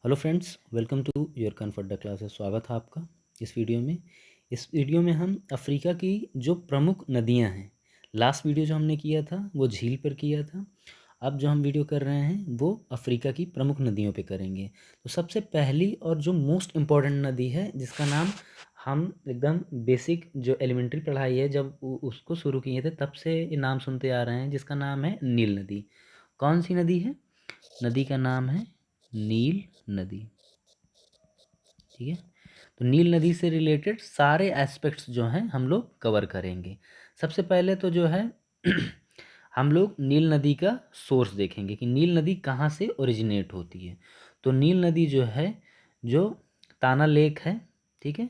Hello friends, welcome to your comfort the classes. स्वागत है आपका इस वीडियो में हम अफ्रीका की जो प्रमुख नदियां हैं, लास्ट वीडियो जो हमने किया था वो झील पर किया था। अब जो हम वीडियो कर रहे हैं वो अफ्रीका की प्रमुख नदियों पे करेंगे। तो सबसे पहली और जो मोस्ट इम्पॉर्टेंट नदी है जिसका नाम हम एकदम बेसिक जो एलिमेंट्री पढ़ाई है जब उसको शुरू किए थे तब से ये नाम सुनते आ रहे हैं, जिसका नाम है नील नदी। कौन सी नदी है? नदी का नाम है नील नदी। ठीक है, तो नील नदी से रिलेटेड सारे एस्पेक्ट्स जो हैं हम लोग कवर करेंगे। सबसे पहले तो जो है हम लोग नील नदी का सोर्स देखेंगे कि नील नदी कहाँ से ओरिजिनेट होती है। तो नील नदी जो है, जो ताना लेक है, ठीक है,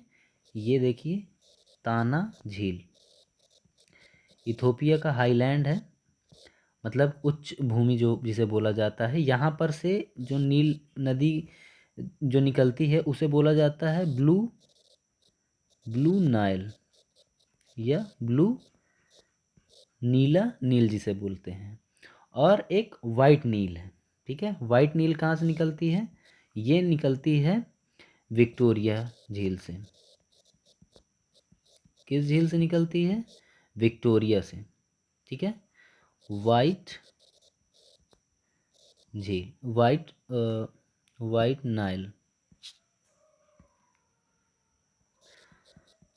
ये देखिए ताना झील इथोपिया का हाईलैंड है, मतलब उच्च भूमि जो जिसे बोला जाता है। यहाँ पर से जो नील नदी जो निकलती है उसे बोला जाता है ब्लू ब्लू नाइल या ब्लू नीला नील जिसे बोलते हैं। और एक वाइट नील है। ठीक है, वाइट नील कहाँ से निकलती है? ये निकलती है विक्टोरिया झील से। किस झील से निकलती है? विक्टोरिया से। ठीक है, वाइट झील, वाइट नाइल।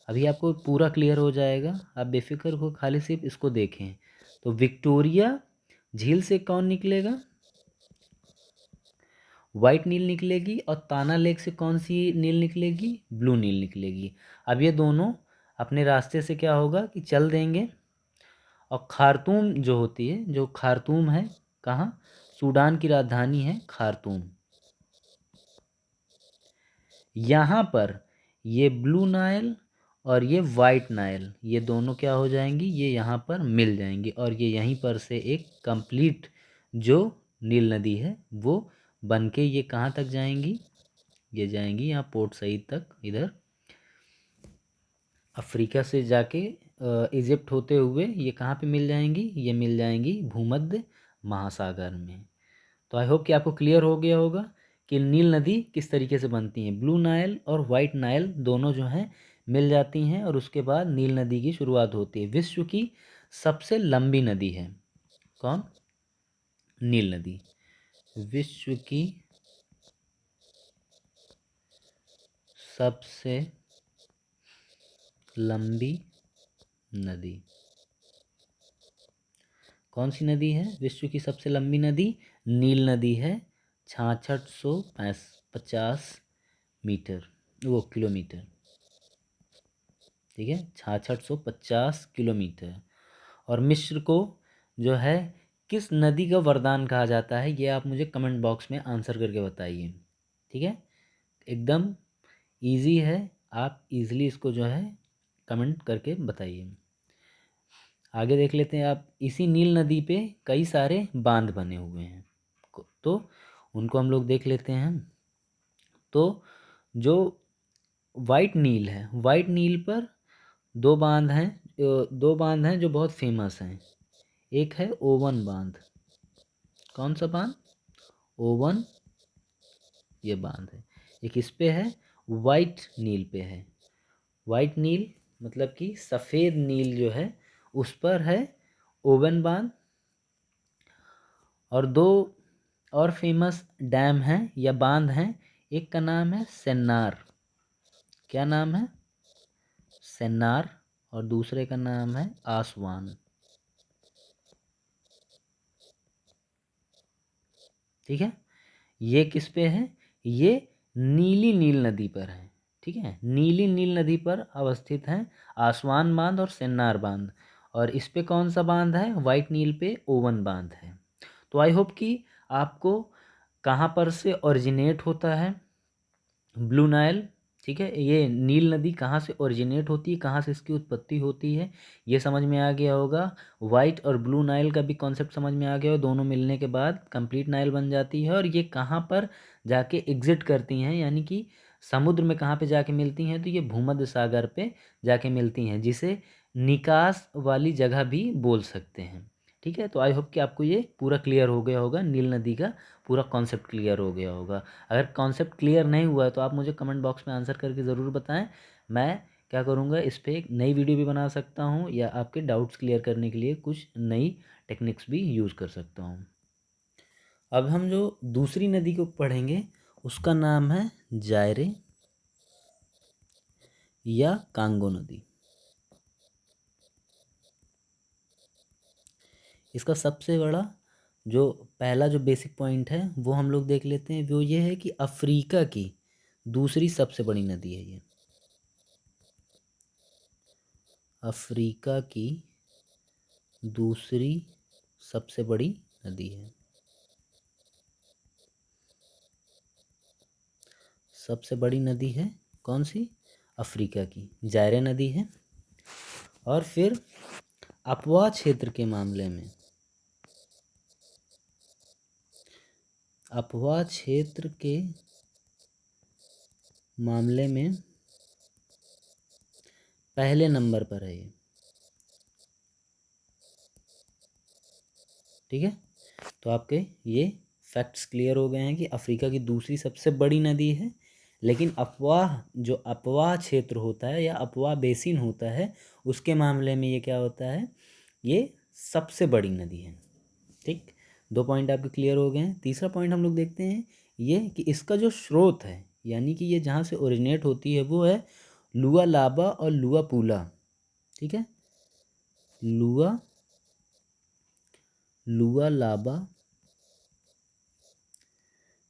अभी आपको पूरा क्लियर हो जाएगा, आप बेफिक्र हो, खाली सिर्फ इसको देखें। तो विक्टोरिया झील से कौन निकलेगा? वाइट नील निकलेगी। और ताना लेक से कौन सी नील निकलेगी? ब्लू नील निकलेगी। अब ये दोनों अपने रास्ते से क्या होगा कि चल देंगे, और खार्तूम जो होती है, जो खार्तूम है कहाँ? सूडान की राजधानी है खार्तूम। यहाँ पर ये ब्लू नाइल और ये वाइट नाइल, ये दोनों क्या हो जाएंगी? ये यहाँ पर मिल जाएंगी, और ये यहीं पर से एक कंप्लीट जो नील नदी है वो बन के ये कहाँ तक जाएंगी? ये जाएंगी यहाँ पोर्ट सईद तक, इधर अफ्रीका से जाके इजिप्ट होते हुए ये कहाँ पे मिल जाएंगी? ये मिल जाएंगी भूमध्य महासागर में। तो आई होप कि आपको क्लियर हो गया होगा कि नील नदी किस तरीके से बनती है। ब्लू नाइल और वाइट नाइल दोनों जो हैं मिल जाती हैं, और उसके बाद नील नदी की शुरुआत होती है। विश्व की सबसे लंबी नदी है कौन? नील नदी। विश्व की सबसे लंबी नदी कौन सी नदी है? विश्व की सबसे लंबी नदी नील नदी है। 6650 मीटर, वो किलोमीटर। ठीक है, 6650 किलोमीटर। और मिस्र को जो है किस नदी का वरदान कहा जाता है? ये आप मुझे कमेंट बॉक्स में आंसर करके बताइए। ठीक है, एकदम इजी है, आप इजीली इसको जो है कमेंट करके बताइए। आगे देख लेते हैं। आप इसी नील नदी पे कई सारे बांध बने हुए हैं, तो उनको हम लोग देख लेते हैं। तो जो वाइट नील है, वाइट नील पर दो बांध हैं जो बहुत फेमस हैं। एक है ओवन बांध। कौन सा बांध? ओवन, ये बांध है। एक इस पे है, वाइट नील पे है। वाइट नील मतलब कि सफ़ेद नील जो है उस पर है ओवन बांध। और दो और फेमस डैम हैं या बांध हैं। एक का नाम है सेन्नार। क्या नाम है? सेन्नार। और दूसरे का नाम है आसवान। ठीक है, ये किस पे है? ये नीली नील नदी पर है। ठीक है, नीली नील नदी पर अवस्थित है आसवान बांध और सेन्नार बांध। और इस पे कौन सा बांध है? वाइट नील पे ओवन बांध है। तो आई होप कि आपको कहाँ पर से ओरिजिनेट होता है ब्लू नाइल, ठीक है, ये नील नदी कहाँ से ओरिजिनेट होती है, कहाँ से इसकी उत्पत्ति होती है, ये समझ में आ गया होगा। वाइट और ब्लू नाइल का भी कॉन्सेप्ट समझ में आ गया हो। दोनों मिलने के बाद कंप्लीट नाइल बन जाती है। और ये कहाँ पर जाके एग्जिट करती हैं, यानी कि समुद्र में कहाँ पे जाके मिलती हैं? तो ये भूमध्य सागर पे जाके मिलती हैं, जिसे निकास वाली जगह भी बोल सकते हैं। ठीक है, तो आई होप कि आपको ये पूरा क्लियर हो गया होगा, नील नदी का पूरा कॉन्सेप्ट क्लियर हो गया होगा। अगर कॉन्सेप्ट क्लियर नहीं हुआ है तो आप मुझे कमेंट बॉक्स में आंसर करके ज़रूर बताएं। मैं क्या करूँगा, इस पर एक नई वीडियो भी बना सकता हूँ या आपके डाउट्स क्लियर करने के लिए कुछ नई टेक्निक्स भी यूज़ कर सकता हूँ। अब हम जो दूसरी नदी को पढ़ेंगे उसका नाम है जायरे या कांगो नदी। इसका सबसे बड़ा जो पहला जो बेसिक पॉइंट है वो हम लोग देख लेते हैं, वो ये है कि अफ्रीका की दूसरी सबसे बड़ी नदी है ये। अफ्रीका की दूसरी सबसे बड़ी नदी है, सबसे बड़ी नदी है कौन सी, अफ्रीका की जायरे नदी है। और फिर अपवा क्षेत्र के मामले में, अपवा क्षेत्र के मामले में पहले नंबर पर है ये। ठीक है, तो आपके ये फैक्ट्स क्लियर हो गए हैं कि अफ्रीका की दूसरी सबसे बड़ी नदी है, लेकिन अफवाह जो अपवाह क्षेत्र होता है या अपवाह बेसिन होता है उसके मामले में ये क्या होता है, ये सबसे बड़ी नदी है। ठीक, दो पॉइंट आपके क्लियर हो गए हैं। तीसरा पॉइंट हम लोग देखते हैं ये कि इसका जो स्रोत है यानी कि ये जहाँ से ओरिजिनेट होती है वो है लुआ लाबा और लुआ पूला। ठीक है, लुआ लुआ लाबा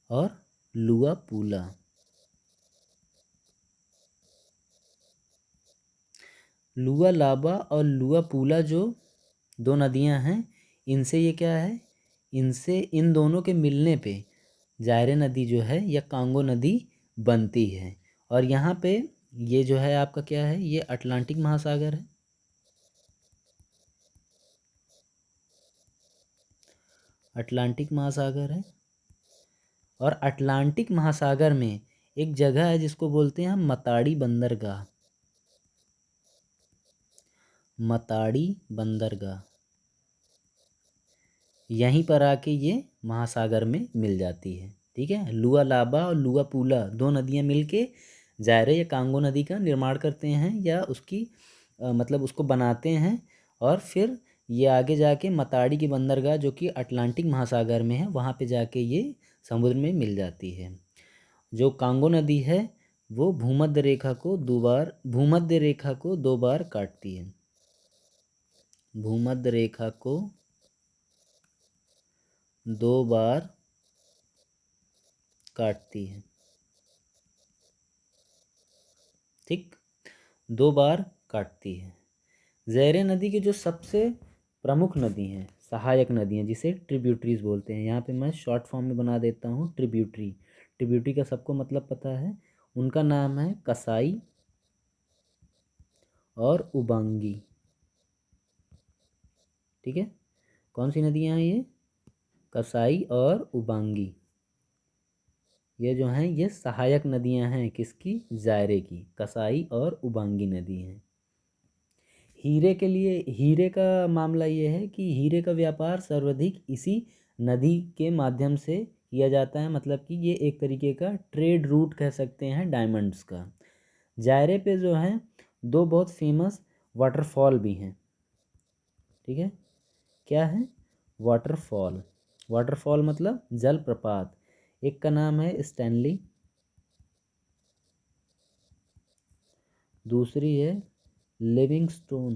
और लुआ पूला। लुआ लाबा और लुआ पूला जो दो नदियां हैं, इनसे ये क्या है, इनसे इन दोनों के मिलने पे जायरे नदी जो है या कांगो नदी बनती है। और यहाँ पे ये जो है आपका क्या है, ये अटलांटिक महासागर है। अटलांटिक महासागर है और अटलांटिक महासागर में एक जगह है जिसको बोलते हैं हम मताड़ी बंदरगाह। मताड़ी बंदरगाह यहीं पर आके ये महासागर में मिल जाती है। ठीक है, लुआ लाबा और लुआ पूला दो नदियाँ मिलके जायरे या कांगो नदी का निर्माण करते हैं या उसकी मतलब उसको बनाते हैं। और फिर ये आगे जाके मताड़ी की बंदरगाह जो कि अटलांटिक महासागर में है वहाँ पे जाके ये समुद्र में मिल जाती है। जो कांगो नदी है वो भूमध्य रेखा को दो बार काटती है। भूमध्य रेखा को दो बार काटती है। ठीक, दो बार काटती है। ज़ैरे नदी की जो सबसे प्रमुख नदी हैं, सहायक नदियाँ जिसे ट्रिब्यूटरीज बोलते हैं, यहाँ पे मैं शॉर्ट फॉर्म में बना देता हूँ ट्रिब्यूटरी। ट्रिब्यूटरी का सबको मतलब पता है, उनका नाम है कसाई और उबांगी। ठीक है, कौन सी नदियाँ हैं ये, कसाई और उबांगी। ये जो हैं ये सहायक नदियाँ हैं किसकी, ज़ायरे की, कसाई और उबांगी नदी हैं। हीरे के लिए, हीरे का मामला ये है कि हीरे का व्यापार सर्वाधिक इसी नदी के माध्यम से किया जाता है, मतलब कि ये एक तरीके का ट्रेड रूट कह सकते हैं डायमंड्स का। जायरे पे जो है दो बहुत फेमस वाटरफॉल भी हैं। ठीक है, क्या है, वाटरफॉल। वाटरफॉल मतलब जलप्रपात। एक का नाम है स्टैनली, दूसरी है लिविंगस्टोन।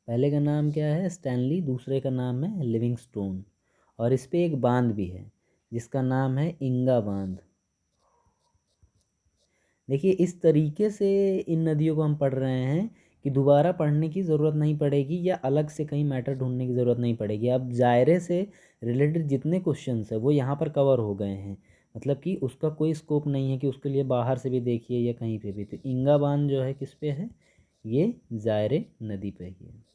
पहले का नाम क्या है, स्टैनली, दूसरे का नाम है लिविंगस्टोन। और इस पे एक बांध भी है जिसका नाम है इंगा बांध। देखिए इस तरीके से इन नदियों को हम पढ़ रहे हैं कि दोबारा पढ़ने की ज़रूरत नहीं पड़ेगी या अलग से कहीं मैटर ढूंढने की ज़रूरत नहीं पड़ेगी। अब जायरे से रिलेटेड जितने क्वेश्चंस है वो यहाँ पर कवर हो गए हैं, मतलब कि उसका कोई स्कोप नहीं है कि उसके लिए बाहर से भी देखिए या कहीं पे भी। तो इंगा बांध जो है किस पे है, ये जायरे नदी पे ही है।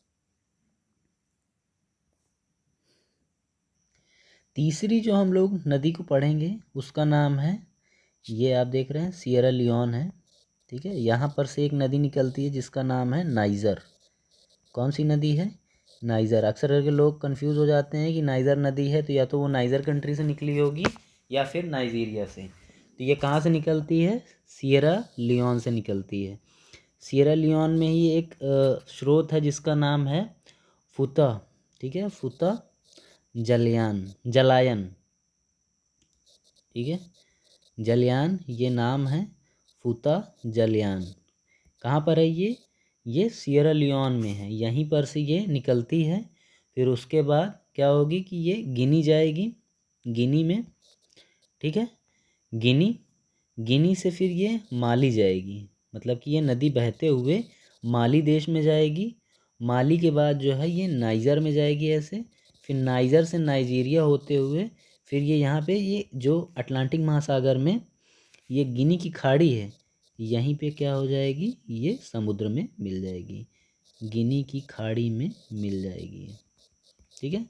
तीसरी जो हम लोग नदी को पढ़ेंगे उसका नाम है, ये आप देख रहे हैं सियरा लियोन है। ठीक है, यहाँ पर से एक नदी निकलती है जिसका नाम है नाइजर। कौन सी नदी है? नाइजर। अक्सर करके लोग कंफ्यूज हो जाते हैं कि नाइजर नदी है तो या तो वो नाइजर कंट्री से निकली होगी या फिर नाइजीरिया से। तो ये कहाँ से निकलती है? सियरा लियोन से निकलती है। सियरा लियोन में ही एक स्रोत है जिसका नाम है फुता, ठीक है, फुता जलायन, ठीक है, जलयान ये नाम है, फुता जलयान। कहाँ पर है ये सियरा लियोन में है, यहीं पर से ये निकलती है। फिर उसके बाद क्या होगी कि ये गिनी जाएगी, गिनी में, ठीक है, गिनी, गिनी से फिर ये माली जाएगी, मतलब कि ये नदी बहते हुए माली देश में जाएगी। माली के बाद जो है ये नाइजर में जाएगी ऐसे, फिर नाइजर से नाइजीरिया होते हुए फिर ये यहाँ पे ये जो अटलांटिक महासागर में ये गिनी की खाड़ी है, यहीं पे क्या हो जाएगी, ये समुद्र में मिल जाएगी, गिनी की खाड़ी में मिल जाएगी, ठीक है।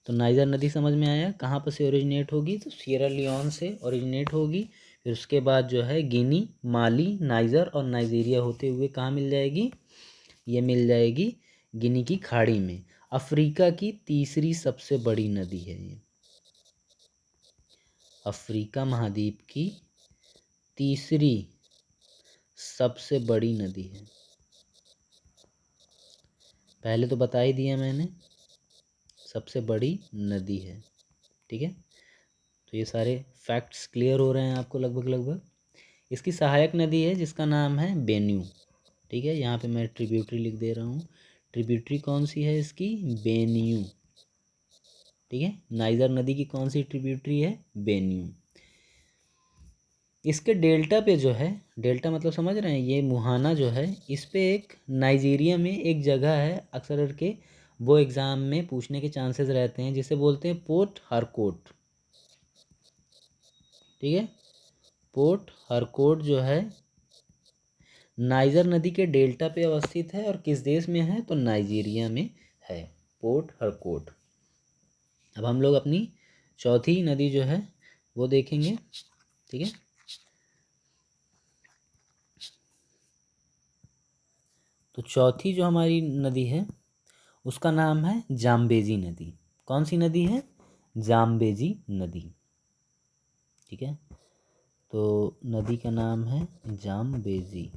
तो नाइजर नदी समझ में आया कहाँ पर से ओरिजिनेट होगी, तो सियरा लियोन से ओरिजिनेट होगी। फिर उसके बाद जो है गिनी, माली, नाइजर और नाइजीरिया होते हुए कहाँ मिल जाएगी, ये मिल जाएगी गिनी की खाड़ी में। अफ्रीका की तीसरी सबसे बड़ी नदी है ये, अफ्रीका महाद्वीप की तीसरी सबसे बड़ी नदी है। पहले तो बता ही दिया मैंने, सबसे बड़ी नदी है, ठीक है। तो ये सारे फैक्ट्स क्लियर हो रहे हैं आपको लगभग लगभग। इसकी सहायक नदी है जिसका नाम है बेन्यू, ठीक है, यहाँ पे मैं ट्रिब्यूटरी लिख दे रहा हूँ। ट्रिब्यूटरी कौन सी है इसकी? बेन्यू, ठीक है। नाइजर नदी की कौन सी ट्रिब्यूटरी है? बेन्यू। इसके डेल्टा पे जो है, डेल्टा मतलब समझ रहे हैं, ये मुहाना जो है इस पे एक नाइजीरिया में एक जगह है, अक्सर करके वो एग्ज़ाम में पूछने के चांसेस रहते हैं, जिसे बोलते हैं पोर्ट हरकोट, ठीक है। पोर्ट हरकोट जो है नाइजर नदी के डेल्टा पे अवस्थित है और किस देश में है? तो नाइजीरिया में है, पोर्ट हरकोट। अब हम लोग अपनी चौथी नदी जो है वो देखेंगे, ठीक है। तो चौथी जो हमारी नदी है उसका नाम है जाम्बेजी नदी। कौन सी नदी है? जाम्बेजी नदी, ठीक है। तो नदी का नाम है जाम्बेजी,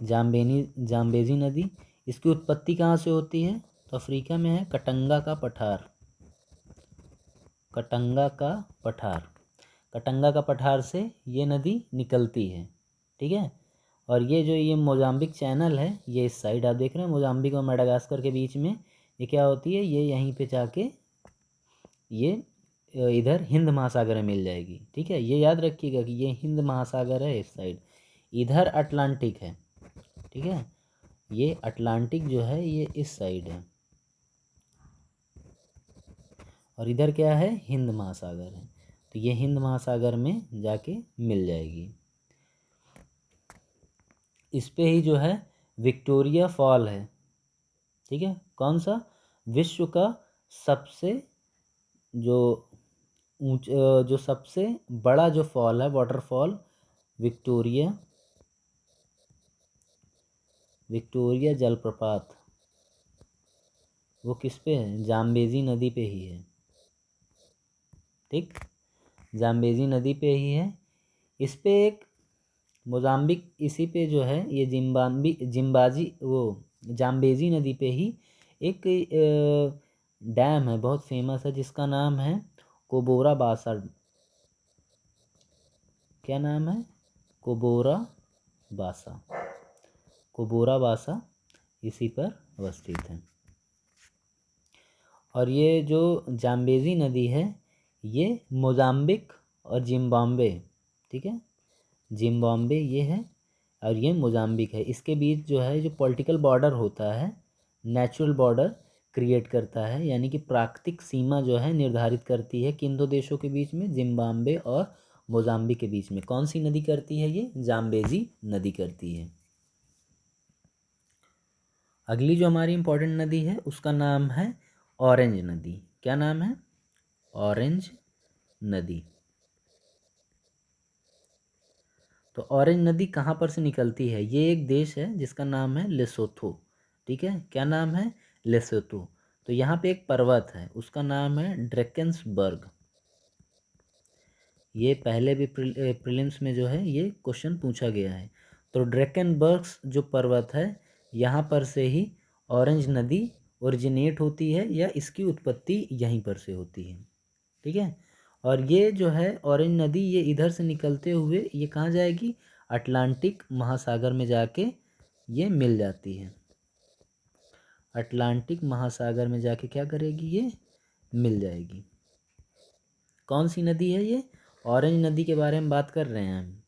जाम्बेजी नदी। इसकी उत्पत्ति कहाँ से होती है? तो अफ्रीका में है, कटंगा का पठार, कटंगा का पठार, कटंगा का पठार से ये नदी निकलती है, ठीक है। और ये जो ये मोजाम्बिक चैनल है, ये इस साइड आप देख रहे हैं, मोजाम्बिक और मेडागास्कर के बीच में ये क्या होती है, ये यहीं पे जाके ये इधर हिंद महासागर में मिल जाएगी, ठीक है। ये याद रखिएगा कि ये हिंद महासागर है इस साइड, इधर अटलांटिक है, ठीक है। ये अटलांटिक जो है ये इस साइड है और इधर क्या है? हिंद महासागर है। तो ये हिंद महासागर में जाके मिल जाएगी। इस पे ही जो है विक्टोरिया फॉल है, ठीक है। कौन सा? विश्व का सबसे जो जो सबसे बड़ा जो फॉल है, वाटरफॉल, विक्टोरिया, विक्टोरिया जलप्रपात, वो किस पे है? जाम्बेजी नदी पे ही है, ठीक, जाम्बेजी नदी पे ही है। इस पे एक मोजाम्बिक, इसी पे जो है ये जिम्बाजी वो जाम्बेजी नदी पे ही एक डैम है बहुत फेमस है जिसका नाम है कोबोरा बासा। क्या नाम है? कोबोरा बासा, कोबोरा बासा इसी पर अवस्थित है। और ये जो जाम्बेजी नदी है ये मोजाम्बिक और जिम्बाब्वे, ठीक है, जिम्बाब्वे ये है और ये मोजाम्बिक है, इसके बीच जो है जो पॉलिटिकल बॉर्डर होता है, नेचुरल बॉर्डर क्रिएट करता है, यानी कि प्राकृतिक सीमा जो है निर्धारित करती है किन दो देशों के बीच में? जिम्बाब्वे और मोजाम्बिक के बीच में। कौन सी नदी करती है ये? जाम्बेजी नदी करती है। अगली जो हमारी इम्पोर्टेंट नदी है उसका नाम है ऑरेंज नदी। क्या नाम है? ऑरेंज नदी। तो ऑरेंज नदी कहाँ पर से निकलती है? ये एक देश है जिसका नाम है लेसोथो। ठीक है, क्या नाम है? लेसोथो। तो यहाँ पे एक पर्वत है, उसका नाम है ड्रैकेंसबर्ग। ये पहले भी प्रीलिम्स में जो है ये क्वेश्चन पूछा गया है। तो ड्रैकेनबर्ग्स जो पर्वत है, यहाँ पर से ही ऑरेंज नदी ओरिजिनेट होती है, या इसकी उत्पत्ति यहीं पर से होती है। ठीक है, और ये जो है ऑरेंज नदी, ये इधर से निकलते हुए ये कहाँ जाएगी? अटलांटिक महासागर में जाके ये मिल जाती है। अटलांटिक महासागर में जाके क्या करेगी? ये मिल जाएगी। कौन सी नदी है ये? ऑरेंज नदी के बारे में बात कर रहे हैं हम।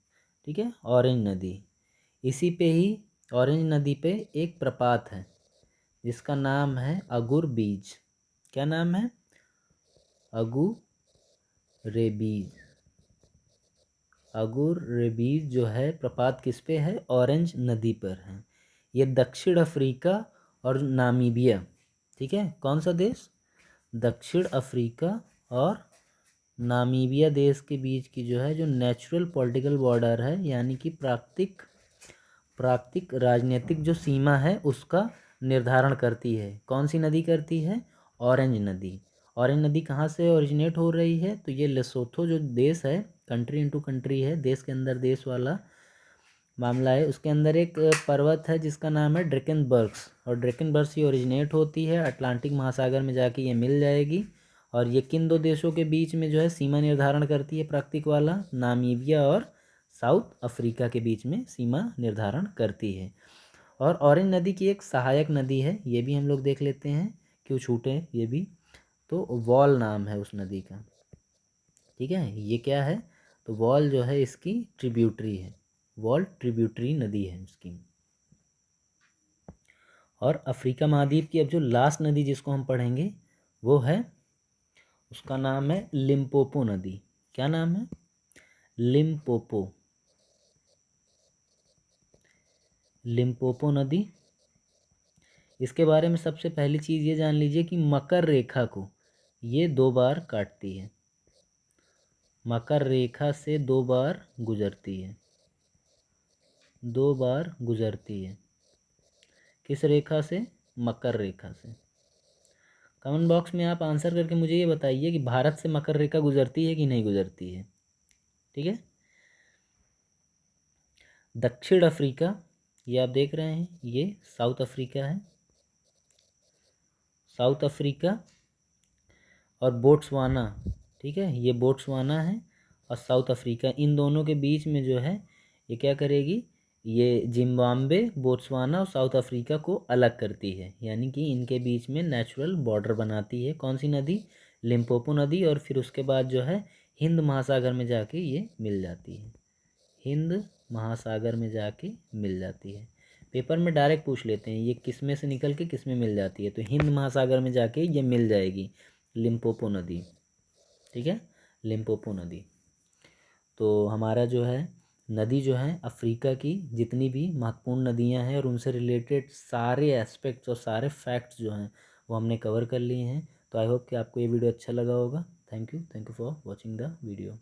ठीक है, ऑरेंज नदी। इसी पे ही ऑरेंज नदी पे एक प्रपात है जिसका नाम है अगुर बीज। क्या नाम है? अगु रेबीज। अगुर रेबीज जो है प्रपात किस पे है? ऑरेंज नदी पर है। ये दक्षिण अफ्रीका और नामीबिया, ठीक है, कौन सा देश? दक्षिण अफ्रीका और नामीबिया देश के बीच की जो है जो नेचुरल पॉलिटिकल बॉर्डर है, यानी कि प्राकृतिक राजनीतिक जो सीमा है उसका निर्धारण करती है। कौन सी नदी करती है? ऑरेंज नदी। ऑरेंज नदी कहाँ से ओरिजिनेट हो रही है? तो ये लेसोथो जो देश है, कंट्री इनटू कंट्री है, देश के अंदर देश वाला मामला है, उसके अंदर एक पर्वत है जिसका नाम है ड्रैकेनबर्ग्स, और ड्रैकेनबर्ग्स ही ओरिजिनेट होती है, अटलांटिक महासागर में जाके ये मिल जाएगी। और ये किन दो देशों के बीच में जो है सीमा निर्धारण करती है? प्राकृतिक वाला नामीबिया और साउथ अफ्रीका के बीच में सीमा निर्धारण करती है। और ऑरेंज नदी की एक सहायक नदी है, ये भी हम लोग देख लेते हैं, क्यों छूटे ये भी। तो वॉल नाम है उस नदी का। ठीक है, ये क्या है? तो वॉल जो है इसकी ट्रिब्यूटरी है, वॉल ट्रिब्यूटरी नदी है इसकी। और अफ्रीका महाद्वीप की अब जो लास्ट नदी जिसको हम पढ़ेंगे वो है, उसका नाम है लिम्पोपो नदी। क्या नाम है? लिम्पोपो। लिम्पोपो नदी। इसके बारे में सबसे पहली चीज़ ये जान लीजिए कि मकर रेखा को ये 2 बार काटती है, मकर रेखा से 2 बार गुजरती है, 2 बार गुजरती है। किस रेखा से? मकर रेखा से। कमेंट बॉक्स में आप आंसर करके मुझे ये बताइए कि भारत से मकर रेखा गुजरती है कि नहीं गुजरती है। ठीक है, दक्षिण अफ्रीका, ये आप देख रहे हैं, ये साउथ अफ्रीका है, साउथ अफ्रीका और बोट्सवाना। ठीक है, ये बोट्सवाना है और साउथ अफ्रीका, इन दोनों के बीच में जो है ये क्या करेगी? ये जिम्बाब्वे, बोट्सवाना और साउथ अफ्रीका को अलग करती है, यानी कि इनके बीच में नेचुरल बॉर्डर बनाती है। कौन सी नदी? लिम्पोपो नदी। और फिर उसके बाद जो है हिंद महासागर में जाके ये मिल जाती है, हिंद महासागर में जाके मिल जाती है। पेपर में डायरेक्ट पूछ लेते हैं ये किस में से निकल के किस में मिल जाती है, तो हिंद महासागर में जाके ये मिल जाएगी, लिम्पोपो नदी। ठीक है, लिम्पोपो नदी। तो हमारा जो है नदी जो है अफ्रीका की जितनी भी महत्वपूर्ण नदियां हैं और उनसे रिलेटेड सारे एस्पेक्ट्स और सारे फैक्ट्स जो हैं वो हमने कवर कर लिए हैं। तो आई होप कि आपको ये वीडियो अच्छा लगा होगा। Thank you for watching the video.